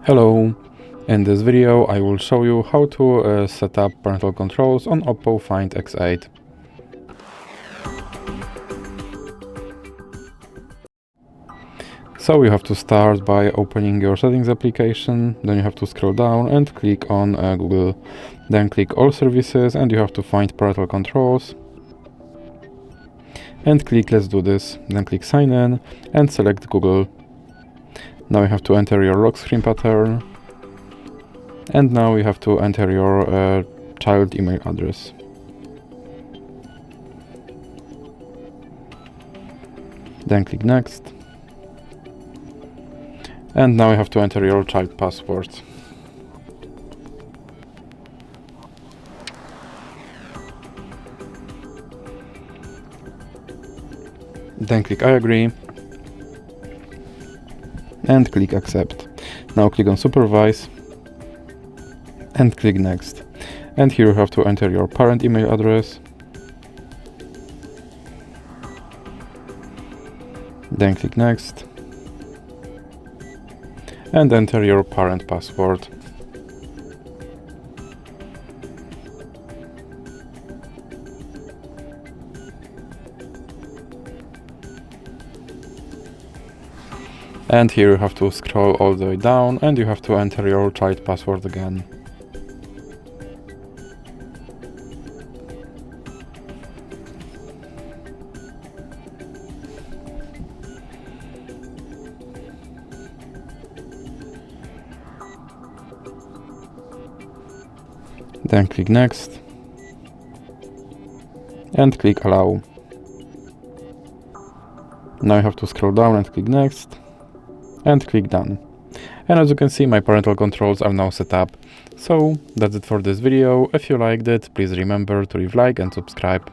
Hello! In this video I will show you how to set up parental controls on OPPO Find X8. So you have to start by opening your settings application, then you have to scroll down and click on Google. Then click all services and you have to find parental controls. And click let's do this. Then click sign in and select Google. Now you have to enter your lock screen pattern. And now you have to enter your child email address. Then click next. And now you have to enter your child password. Then click I agree. And click accept. Now click on supervise. And click next. And here you have to enter your parent email address. Then click next. And enter your parent password. And here you have to scroll all the way down and you have to enter your child password again. Then click next and click allow. Now you have to scroll down and click next and click done. And as you can see, my parental controls are now set up. So that's it for this video. If you liked it, please remember to leave a like and subscribe.